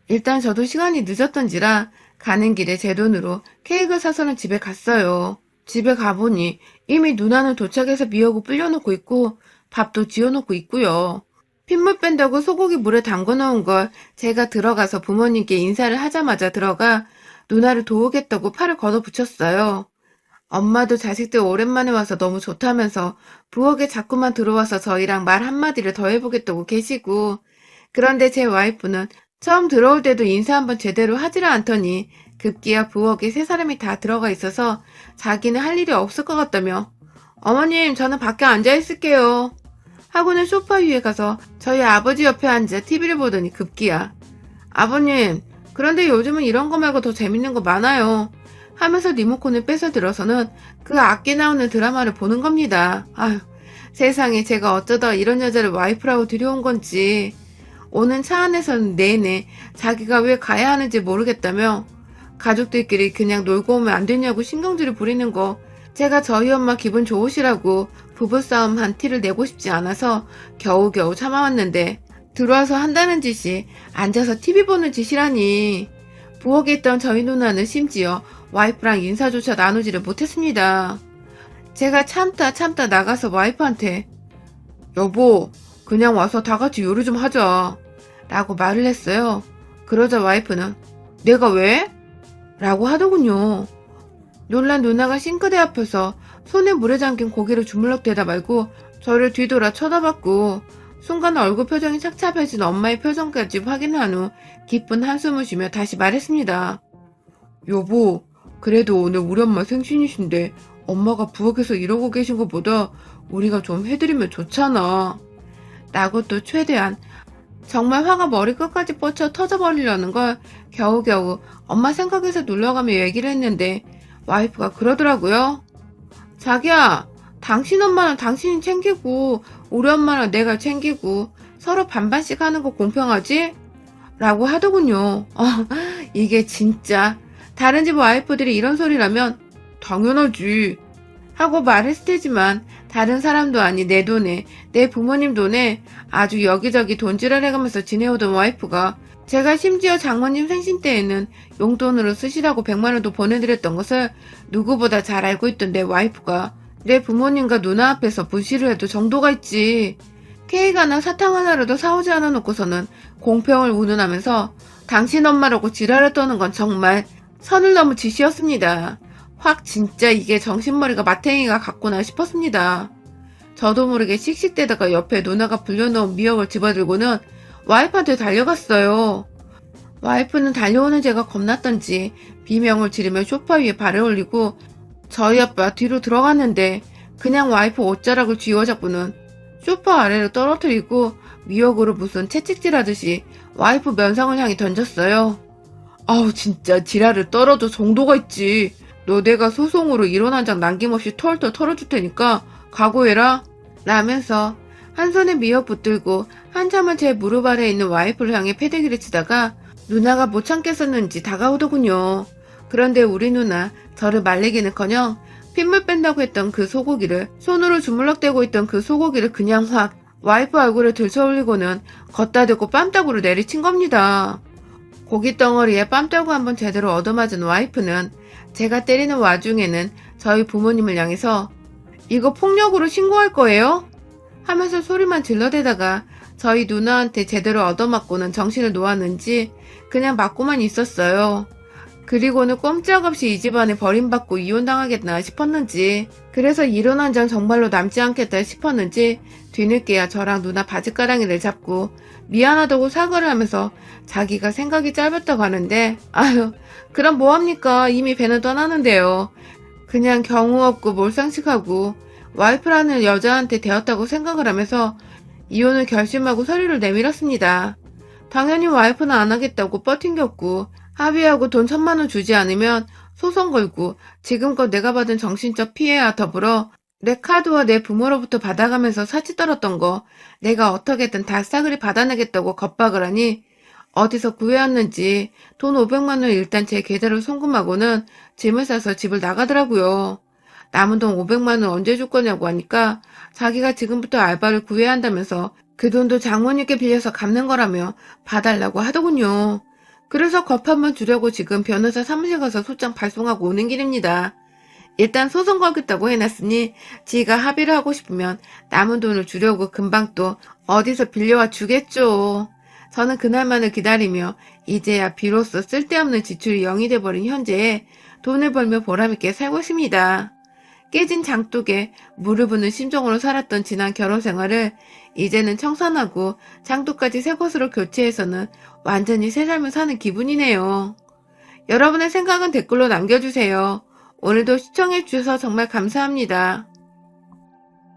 일단 저도 시간이 늦었던지라 가는 길에 제 돈으로 케이크를 사서는 집에 갔어요. 집에 가보니 이미 누나는 도착해서 미역을 불려놓고 있고 밥도 지어놓고 있고요. 핏물 뺀다고 소고기 물에 담궈놓은 걸 제가 들어가서 부모님께 인사를 하자마자 들어가 누나를 도우겠다고 팔을 걷어붙였어요. 엄마도 자식들 오랜만에 와서 너무 좋다면서 부엌에 자꾸만 들어와서 저희랑 말 한마디를 더 해보겠다고 계시고 그런데 제 와이프는 처음 들어올 때도 인사 한번 제대로 하지를 않더니 급기야 부엌에 세 사람이 다 들어가 있어서 자기는 할 일이 없을 것 같다며 어머님 저는 밖에 앉아 있을게요 하고는 소파 위에 가서 저희 아버지 옆에 앉아 TV를 보더니 급기야 아버님 그런데 요즘은 이런 거 말고 더 재밌는 거 많아요 하면서 리모컨을 뺏어 들어서는 그 악기 나오는 드라마를 보는 겁니다. 아휴 세상에 제가 어쩌다 이런 여자를 와이프라고 들여온 건지 오는 차 안에서는 내내 자기가 왜 가야 하는지 모르겠다며 가족들끼리 그냥 놀고 오면 안 되냐고 신경질을 부리는 거 제가 저희 엄마 기분 좋으시라고 부부싸움 한 티를 내고 싶지 않아서 겨우겨우 참아왔는데 들어와서 한다는 짓이 앉아서 TV 보는 짓이라니 부엌에 있던 저희 누나는 심지어 와이프랑 인사조차 나누지를 못했습니다. 제가 참다 나가서 와이프한테 여보 그냥 와서 다 같이 요리 좀 하자 라고 말을 했어요. 그러자 와이프는 내가 왜? 라고 하더군요. 놀란 누나가 싱크대 앞에서 손에 물에 잠긴 고기를 주물럭대다 말고 저를 뒤돌아 쳐다봤고 순간 얼굴 표정이 착잡해진 엄마의 표정까지 확인한 후 깊은 한숨을 쉬며 다시 말했습니다. 여보 그래도 오늘 우리 엄마 생신이신데 엄마가 부엌에서 이러고 계신 것보다 우리가 좀 해드리면 좋잖아. 라고 또 최대한 정말 화가 머리 끝까지 뻗쳐 터져버리려는 걸 겨우겨우 엄마 생각에서 눌러가며 얘기를 했는데 와이프가 그러더라고요. 자기야 당신 엄마는 당신이 챙기고 우리 엄마는 내가 챙기고 서로 반반씩 하는 거 공평하지? 라고 하더군요. 이게 진짜 다른 집 와이프들이 이런 소리라면 당연하지 하고 말했을 테지만 다른 사람도 아닌 내 돈에 내 부모님 돈에 아주 여기저기 돈질을 해가면서 지내오던 와이프가 제가 심지어 장모님 생신 때에는 용돈으로 쓰시라고 100만 원도 보내드렸던 것을 누구보다 잘 알고 있던 내 와이프가 내 부모님과 누나 앞에서 부시를 해도 정도가 있지. 케이크 하나 사탕 하나라도 사오지 않아 놓고서는 공평을 운운하면서 당신 엄마라고 지랄을 떠는 건 정말 선을 넘은 짓이었습니다. 확 진짜 이게 정신머리가 마탱이가 같구나 싶었습니다. 저도 모르게 씩씩대다가 옆에 누나가 불려놓은 미역을 집어들고는 와이프한테 달려갔어요. 와이프는 달려오는 제가 겁났던지 비명을 지르며 소파 위에 발을 올리고 저희 아빠 뒤로 들어갔는데 그냥 와이프 옷자락을 쥐어잡고는 소파 아래로 떨어뜨리고 미역으로 무슨 채찍질하듯이 와이프 면상을 향해 던졌어요. 아우 진짜 지랄을 떨어도 정도가 있지. 너 내가 소송으로 이론 한 장 남김없이 털털 털어줄 테니까 각오해라. 라면서 한 손에 미역 붙들고 한참을 제 무릎 아래에 있는 와이프를 향해 패대기를 치다가 누나가 못 참겠었는지 다가오더군요. 그런데 우리 누나 저를 말리기는커녕 핏물 뺀다고 했던 그 소고기를 손으로 주물럭대고 있던 그 소고기를 그냥 확 와이프 얼굴에 들쳐올리고는 걷다 대고 뺨따구로 내리친 겁니다. 고기 덩어리에 뺨따구 한번 제대로 얻어맞은 와이프는 제가 때리는 와중에는 저희 부모님을 향해서 이거 폭력으로 신고할 거예요? 하면서 소리만 질러대다가 저희 누나한테 제대로 얻어맞고는 정신을 놓았는지 그냥 맞고만 있었어요. 그리고는 꼼짝없이 이 집안에 버림받고 이혼당하겠나 싶었는지 그래서 이혼 한 장 정말로 남지 않겠다 싶었는지 뒤늦게야 저랑 누나 바지가랑이를 잡고 미안하다고 사과를 하면서 자기가 생각이 짧았다고 하는데 아유 그럼 뭐합니까 이미 배는 떠나는데요. 그냥 경우 없고 몰상식하고 와이프라는 여자한테 되었다고 생각을 하면서 이혼을 결심하고 서류를 내밀었습니다. 당연히 와이프는 안 하겠다고 뻗팅겼고 합의하고 돈 1,000만 원 주지 않으면 소송 걸고 지금껏 내가 받은 정신적 피해와 더불어 내 카드와 내 부모로부터 받아가면서 사치 떨었던 거 내가 어떻게든 다 싸그리 받아내겠다고 겁박을 하니 어디서 구해왔는지 돈 500만 원 일단 제 계좌로 송금하고는 짐을 싸서 집을 나가더라고요. 남은 돈 500만 원 언제 줄 거냐고 하니까 자기가 지금부터 알바를 구해야 한다면서 그 돈도 장모님께 빌려서 갚는 거라며 봐달라고 하더군요. 그래서 겁 한번 주려고 지금 변호사 사무실 가서 소장 발송하고 오는 길입니다. 일단 소송 걸겠다고 해놨으니 지가 합의를 하고 싶으면 남은 돈을 주려고 금방 또 어디서 빌려와 주겠죠. 저는 그날만을 기다리며 이제야 비로소 쓸데없는 지출이 0이 돼버린 현재에 돈을 벌며 보람있게 살고 있습니다. 깨진 장독에 물을 부는 심정으로 살았던 지난 결혼 생활을 이제는 청산하고 장독까지 새 것으로 교체해서는 완전히 새 삶을 사는 기분이네요. 여러분의 생각은 댓글로 남겨주세요. 오늘도 시청해주셔서 정말 감사합니다.